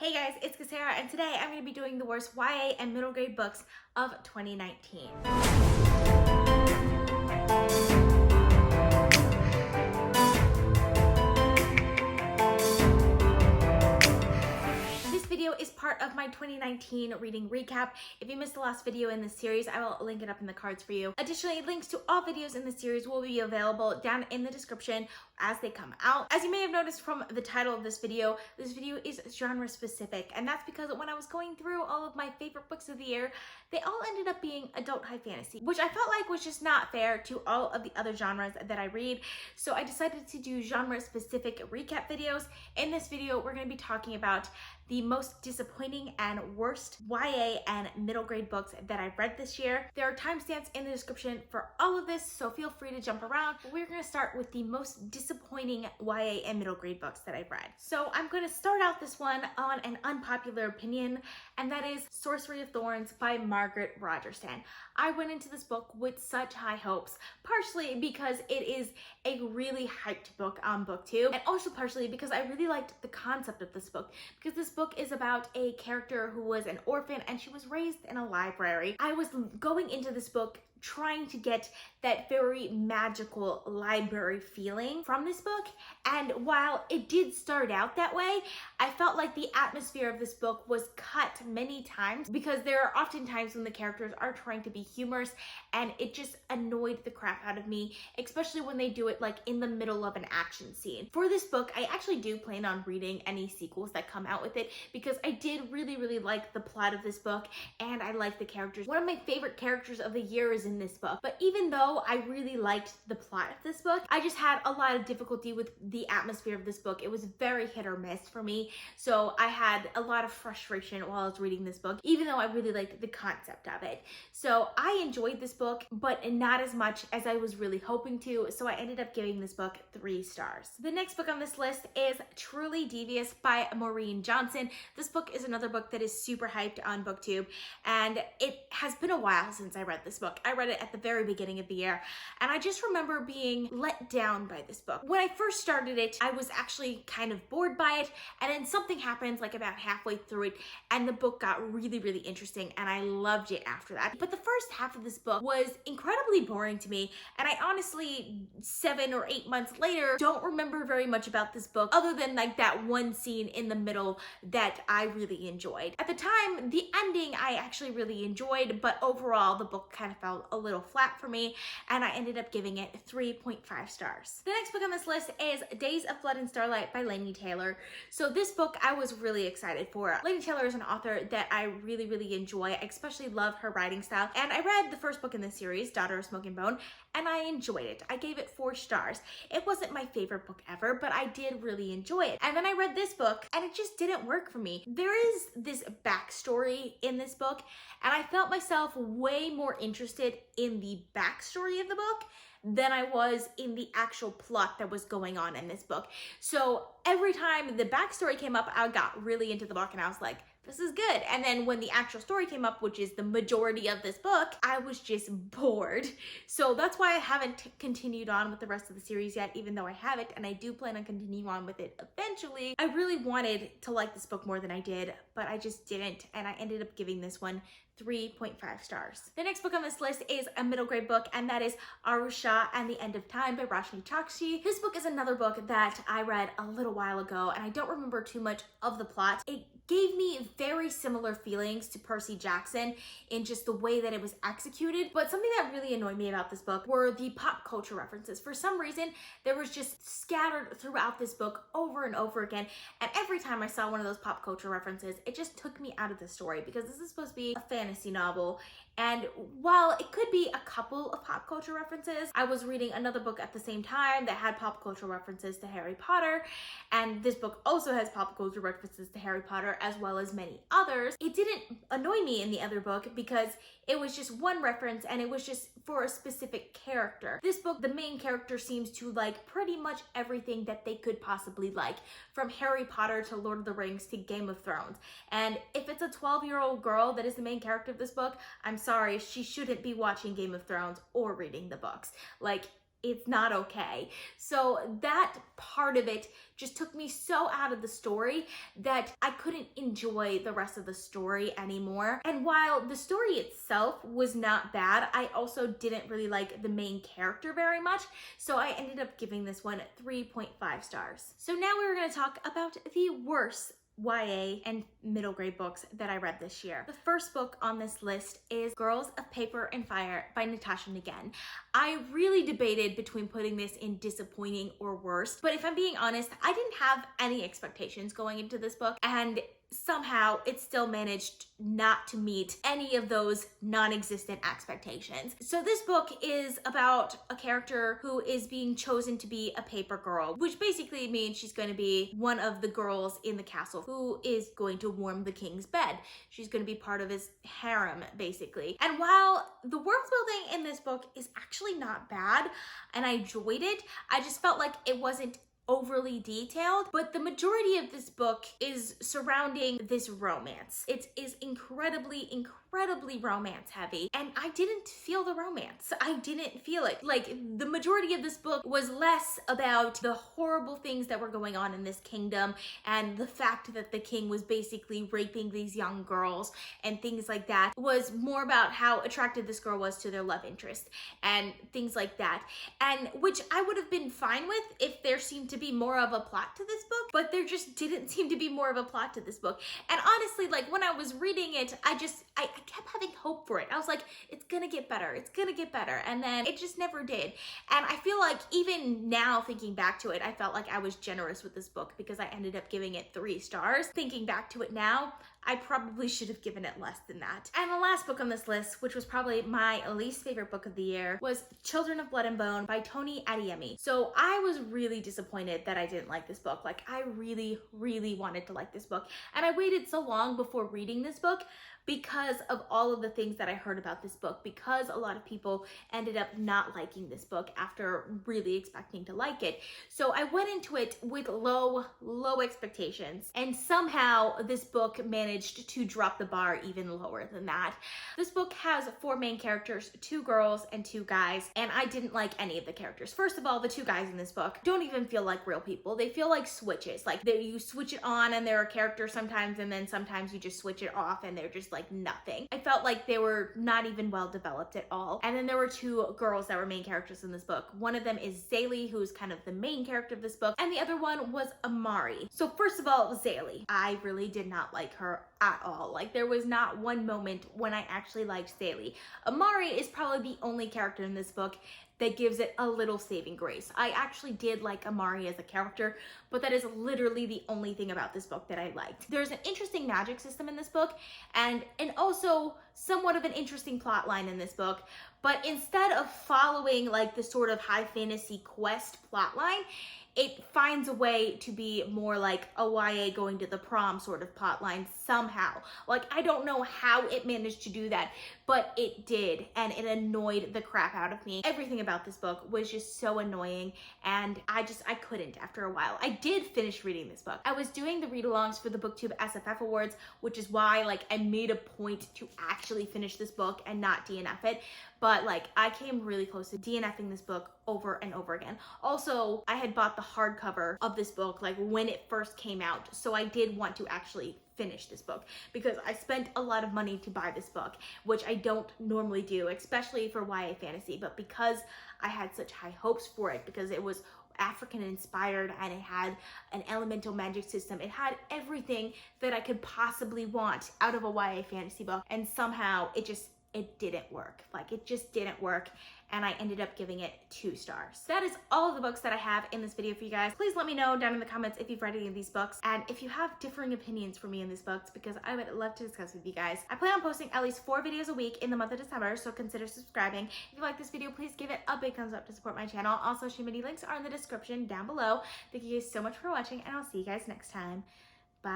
Hey guys, it's Kasara, and today I'm going to be doing the worst YA and middle grade books of 2019. This video is part of my 2019 reading recap. If you missed the last video in this series, I will link it up in the cards for you. Additionally, links to all videos in this series will be available down in the description as they come out. As you may have noticed from the title of this video is genre specific, and that's because when I was going through all of my favorite books of the year, they all ended up being adult high fantasy, which I felt like was just not fair to all of the other genres that I read. So I decided to do genre specific recap videos. In this video, we're going to be talking about the most disappointing and worst YA and middle grade books that I've read this year. There are timestamps in the description for all of this, so feel free to jump around. But we're going to start with the most disappointing YA and middle grade books that I've read. So I'm going to start out this one on an unpopular opinion, and that is Sorcery of Thorns by Margaret Rogerson. I went into this book with such high hopes, partially because it is a really hyped book on BookTube, and also partially because I really liked the concept of this book, because this book is about a character who was an orphan and she was raised in a library. I was going into this book trying to get that very magical library feeling from this book, and while it did start out that way, I felt like the atmosphere of this book was cut many times because there are often times when the characters are trying to be humorous, and it just annoyed the crap out of me, especially when they do it like in the middle of an action scene. For this book, I actually do plan on reading any sequels that come out with it because I did really like the plot of this book and I like the characters. One of my favorite characters of the year is in this book, but even though I really liked the plot of this book, I just had a lot of difficulty with the atmosphere of this book. It was very hit or miss for me, so I had a lot of frustration while I was reading this book, even though I really liked the concept of it. So I enjoyed this book, but not as much as I was really hoping to, so I ended up giving this book 3 stars. The next book on this list is Truly Devious by Maureen Johnson. This book is another book that is super hyped on BookTube, and it has been a while since I read this book. I read it at the very beginning of the year, and I just remember being let down by this book. When I first started it, I was actually kind of bored by it, and then something happened like about halfway through it, and the book got really interesting, and I loved it after that. But the first half of this book was incredibly boring to me, and I honestly, 7 or 8 months later, don't remember very much about this book other than like that one scene in the middle that I really enjoyed. At the time, the ending I actually really enjoyed, but overall the book kind of felt a little flat for me, and I ended up giving it 3.5 stars. The next book on this list is Days of Blood and Starlight by Laini Taylor. So this book I was really excited for. Laini Taylor is an author that I really enjoy. I especially love her writing style, and I read the first book in this series, Daughter of Smoke and Bone, and I enjoyed it. I gave it 4 stars. It wasn't my favorite book ever, but I did really enjoy it. And then I read this book, and it just didn't work for me. There is this backstory in this book, and I felt myself way more interested in the backstory of the book than I was in the actual plot that was going on in this book. So every time the backstory came up, I got really into the book, and I was like, this is good. And then when the actual story came up, which is the majority of this book, I was just bored. So that's why I haven't continued on with the rest of the series yet, even though I have it, and I do plan on continuing on with it eventually. I really wanted to like this book more than I did, but I just didn't, and I ended up giving this one 3.5 stars. The next book on this list is a middle grade book, and that is Shah and the End of Time by Roshani Chokshi. This book is another book that I read a little while ago, and I don't remember too much of the plot. It gave me very similar feelings to Percy Jackson in just the way that it was executed, but something that really annoyed me about this book were the pop culture references. For some reason, there was just scattered throughout this book over and over again, and every time I saw one of those pop culture references, it just took me out of the story, because this is supposed to be a fantasy novel, and while it could be a couple of pop culture references, I was reading another book at the same time that had pop culture references to Harry Potter, and this book also has pop culture references to Harry Potter as well as many others. It didn't annoy me in the other book because it was just one reference, and it was just for a specific character. This book, the main character seems to like pretty much everything that they could possibly like, from Harry Potter to Lord of the Rings to Game of Thrones. And if it's a 12-year-old girl that is the main character of this book, I'm sorry, she shouldn't be watching Game of Thrones or reading the books. Like, it's not okay. So that part of it just took me so out of the story that I couldn't enjoy the rest of the story anymore. And while the story itself was not bad, I also didn't really like the main character very much. So I ended up giving this one 3.5 stars. So now we're going to talk about the worst YA and middle grade books that I read this year. The first book on this list is Girls of Paper and Fire by Natasha Ngan. I really debated between putting this in disappointing or worst, but if I'm being honest, I didn't have any expectations going into this book, and somehow it still managed not to meet any of those non-existent expectations. So this book is about a character who is being chosen to be a paper girl, which basically means she's going to be one of the girls in the castle who is going to warm the king's bed. She's going to be part of his harem, basically. And while the world building in this book is actually not bad, and I enjoyed it, I just felt like it wasn't overly detailed, but the majority of this book is surrounding this romance. It is incredibly romance heavy, and I didn't feel the romance. I didn't feel it. Like, the majority of this book was less about the horrible things that were going on in this kingdom and the fact that the king was basically raping these young girls and things like that. It was more about how attracted this girl was to their love interest and things like that, and which I would have been fine with if there seemed to be more of a plot to this book, but there just didn't seem to be more of a plot to this book. And honestly, like, when I was reading it, I kept having hope for it. I was like, it's gonna get better, it's gonna get better, and then it just never did. And I feel like even now, thinking back to it, I felt like I was generous with this book because I ended up giving it 3 stars. Thinking back to it now, I probably should have given it less than that. And the last book on this list, which was probably my least favorite book of the year, was Children of Blood and Bone by Toni Adeyemi. So I was really disappointed that I didn't like this book. Like, I really wanted to like this book. And I waited so long before reading this book because of all of the things that I heard about this book, because a lot of people ended up not liking this book after really expecting to like it. So I went into it with low expectations, and somehow this book managed to drop the bar even lower than that. This book has 4 main characters, 2 girls and 2 guys, and I didn't like any of the characters. First of all, the 2 guys in this book don't even feel like real people. They feel like switches. Like, you switch it on and they're a character sometimes, and then sometimes you just switch it off and they're just like nothing. I felt like they were not even well developed at all. And then there were 2 girls that were main characters in this book. One of them is Zaylee, who's kind of the main character of this book, and the other one was Amari. So first of all, Zaylee. I really did not like her at all. Like, there was not one moment when I actually liked Zaylee. Amari is probably the only character in this book that gives it a little saving grace. I actually did like Amari as a character, but that is literally the only thing about this book that I liked. There's an interesting magic system in this book, and also somewhat of an interesting plot line in this book, but instead of following like the sort of high fantasy quest plot line, it finds a way to be more like a YA going to the prom sort of plotline somehow. Like, I don't know how it managed to do that, but it did, and it annoyed the crap out of me. Everything about this book was just so annoying, and I couldn't after a while. I did finish reading this book. I was doing the read-alongs for the BookTube SFF Awards, which is why, like, I made a point to actually finish this book and not DNF it. But like, I came really close to DNFing this book over and over again. Also, I had bought the hardcover of this book like when it first came out, so I did want to actually finish this book because I spent a lot of money to buy this book, which I don't normally do, especially for YA fantasy, but because I had such high hopes for it, because it was African inspired and it had an elemental magic system, it had everything that I could possibly want out of a YA fantasy book, and somehow it didn't work. Like, it just didn't work, and I ended up giving it 2 stars. That is all of the books that I have in this video for you guys. Please let me know down in the comments if you've read any of these books, and if you have differing opinions for me in these books, because I would love to discuss with you guys. I plan on posting at least 4 videos a week in the month of December, so consider subscribing. If you like this video, please give it a big thumbs up to support my channel. All social media links are in the description down below. Thank you guys so much for watching, and I'll see you guys next time. Bye!